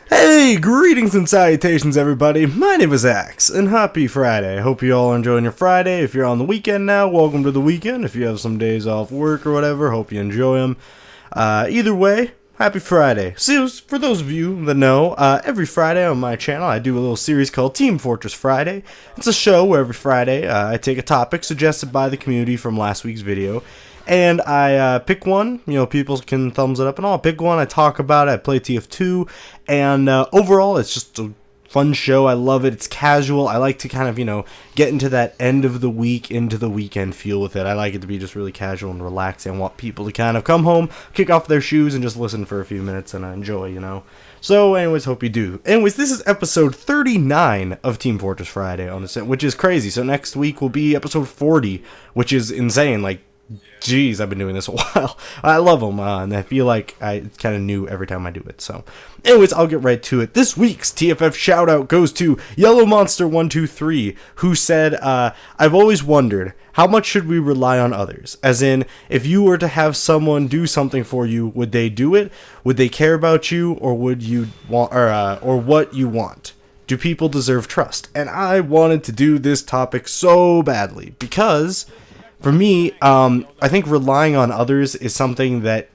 Hey, greetings and salutations, everybody. My name is Axe, and happy Friday. I hope you all are enjoying your Friday. If you're on the weekend now, welcome to the weekend. If you have some days off work or whatever, hope you enjoy them. Either way, happy Friday. So, for those of you that know, every Friday on my channel, I do a little series called Team Fortress Friday. It's a show where every Friday I take a topic suggested by the community from last week's video, and I pick one. You know, people can thumbs it up and all. I pick one, I talk about it, I play TF2, and overall, it's just a fun show. I love it. It's casual. I like to kind of, get into that end of the week, into the weekend feel with it. I like it to be just really casual and relaxing. I want people to kind of come home, kick off their shoes, and just listen for a few minutes and enjoy. So, anyways, hope you do. Anyways, this is episode 39 of Team Fortress Friday, on the which is crazy. So next week will be episode 40, which is insane. Like, jeez, I've been doing this a while. I love them, and I feel like I kind of new every time I do it. So, anyways, I'll get right to it. This week's TFF shoutout goes to Yellow Monster 123, who said, "I've always wondered, how much should we rely on others? As in, if you were to have someone do something for you, would they do it? Would they care about you, or would you want, or what you want? Do people deserve trust?" And I wanted to do this topic so badly because, for me, I think relying on others is something that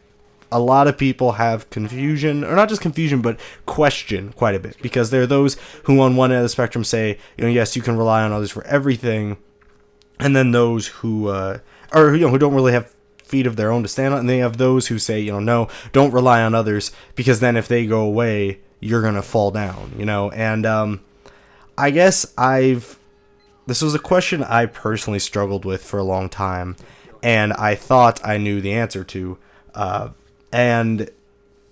a lot of people have confusion, or not just confusion, but question quite a bit. Because there are those who on one end of the spectrum say, yes, you can rely on others for everything. And then those who, who don't really have feet of their own to stand on. And they have those who say, no, don't rely on others, because then if they go away, you're going to fall down, And I guess this was a question I personally struggled with for a long time, and I thought I knew the answer to. And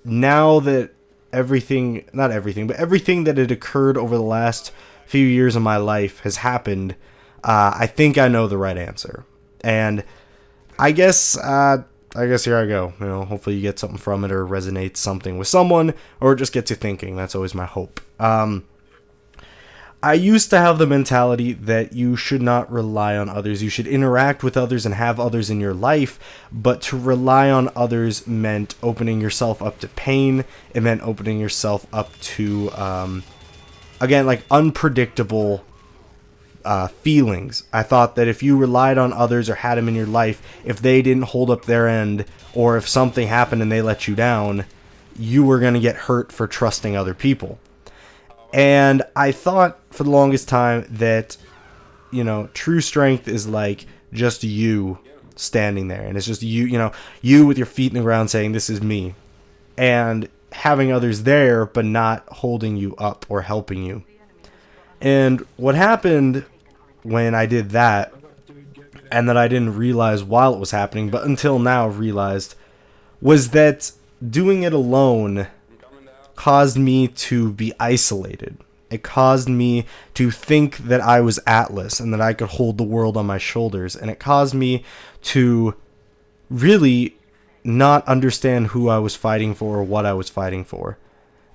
now that everything that had occurred over the last few years of my life has happened, I think I know the right answer. And I guess here I go. Hopefully you get something from it, or resonates something with someone, or just gets you thinking. That's always my hope. I used to have the mentality that you should not rely on others. You should interact with others and have others in your life, but to rely on others meant opening yourself up to pain. It meant opening yourself up to, again, like unpredictable feelings. I thought that if you relied on others or had them in your life, if they didn't hold up their end, or if something happened and they let you down, you were going to get hurt for trusting other people. And I thought for the longest time that, true strength is like just you standing there. And it's just you with your feet in the ground saying, this is me. And having others there, but not holding you up or helping you. And what happened when I did that, and that I didn't realize while it was happening, but until now realized, was that doing it alone caused me to be isolated. It caused me to think that I was Atlas and that I could hold the world on my shoulders. And it caused me to really not understand who I was fighting for or what I was fighting for.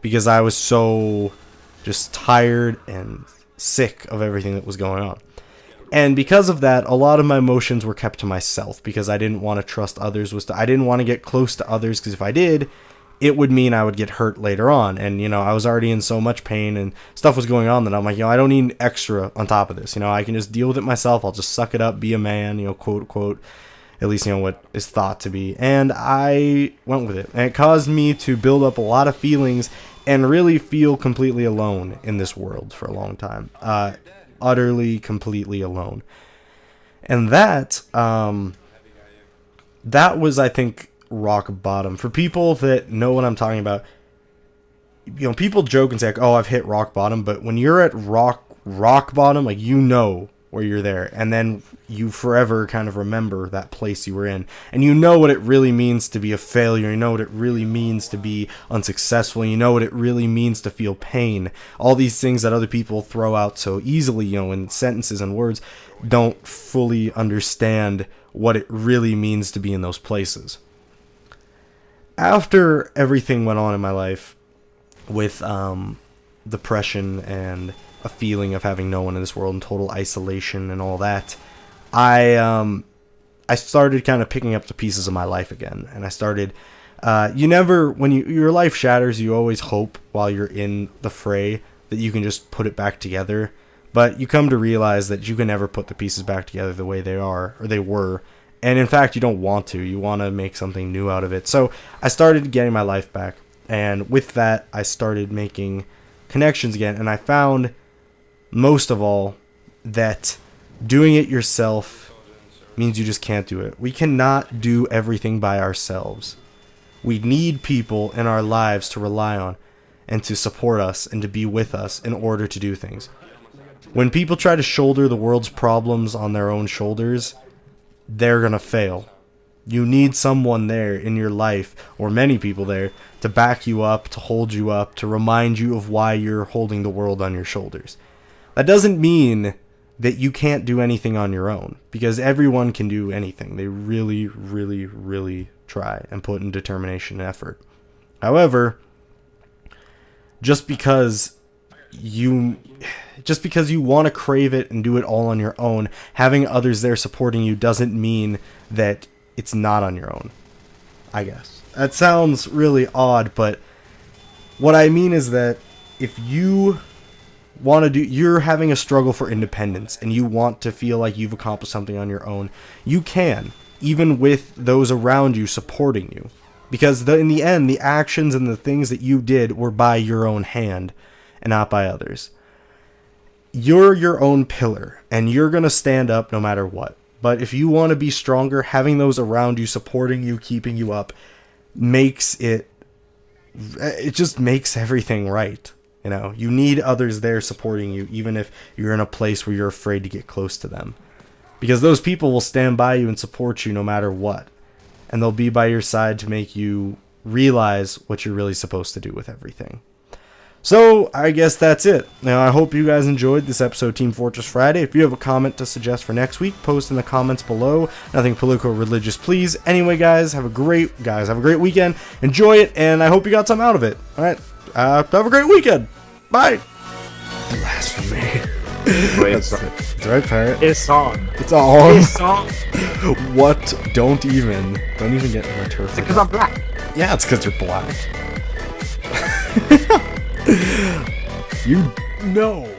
Because I was so just tired and sick of everything that was going on. And because of that, a lot of my emotions were kept to myself, because I didn't want to trust others. I didn't want to get close to others, because if I did, it would mean I would get hurt later on. And, I was already in so much pain and stuff was going on that I'm like, I don't need extra on top of this. I can just deal with it myself. I'll just suck it up, be a man, quote, quote, at least, what is thought to be. And I went with it. And it caused me to build up a lot of feelings and really feel completely alone in this world for a long time. Utterly, completely alone. And that was, I think, rock bottom. For people that know what I'm talking about, people joke and say, like, oh, I've hit rock bottom, but when you're at rock bottom, like, where you're there, and then you forever kind of remember that place you were in, and what it really means to be a failure, what it really means to be unsuccessful, what it really means to feel pain. All these things that other people throw out so easily, in sentences and words, don't fully understand what it really means to be in those places. After everything went on in my life with depression and a feeling of having no one in this world and total isolation and all that, I started kind of picking up the pieces of my life again, and I started You never, when your life shatters, you always hope while you're in the fray that you can just put it back together. But you come to realize that you can never put the pieces back together the way they are, or they were. And in fact, you don't want to. You want to make something new out of it. So I started getting my life back. And with that, I started making connections again. And I found, most of all, that doing it yourself means you just can't do it. We cannot do everything by ourselves. We need people in our lives to rely on and to support us and to be with us in order to do things. When people try to shoulder the world's problems on their own shoulders, they're going to fail. You need someone there in your life, or many people there, to back you up, to hold you up, to remind you of why you're holding the world on your shoulders. That doesn't mean that you can't do anything on your own, because everyone can do anything. They really, really, really try and put in determination and effort. However, just because you want to crave it and do it all on your own, having others there supporting you doesn't mean that it's not on your own, I guess. That sounds really odd, but what I mean is that if you want to you're having a struggle for independence and you want to feel like you've accomplished something on your own, you can, even with those around you supporting you. Because in the end, the actions and the things that you did were by your own hand and not by others. You're your own pillar, and you're going to stand up no matter what. But if you want to be stronger, having those around you, supporting you, keeping you up, it just makes everything right. You know, you need others there supporting you, even if you're in a place where you're afraid to get close to them. Because those people will stand by you and support you no matter what. And they'll be by your side to make you realize what you're really supposed to do with everything. So, I guess that's it. Now, I hope you guys enjoyed this episode of Team Fortress Friday. If you have a comment to suggest for next week, post in the comments below. Nothing political or religious, please. Anyway, guys, have a great weekend. Enjoy it, and I hope you got something out of it. All right, have a great weekend. Bye. Blasphemy. That's right, Parrot. It's on. It's on. It's on. What? Don't even get in my turf. It's because I'm black. Yeah, it's because you're black. You know.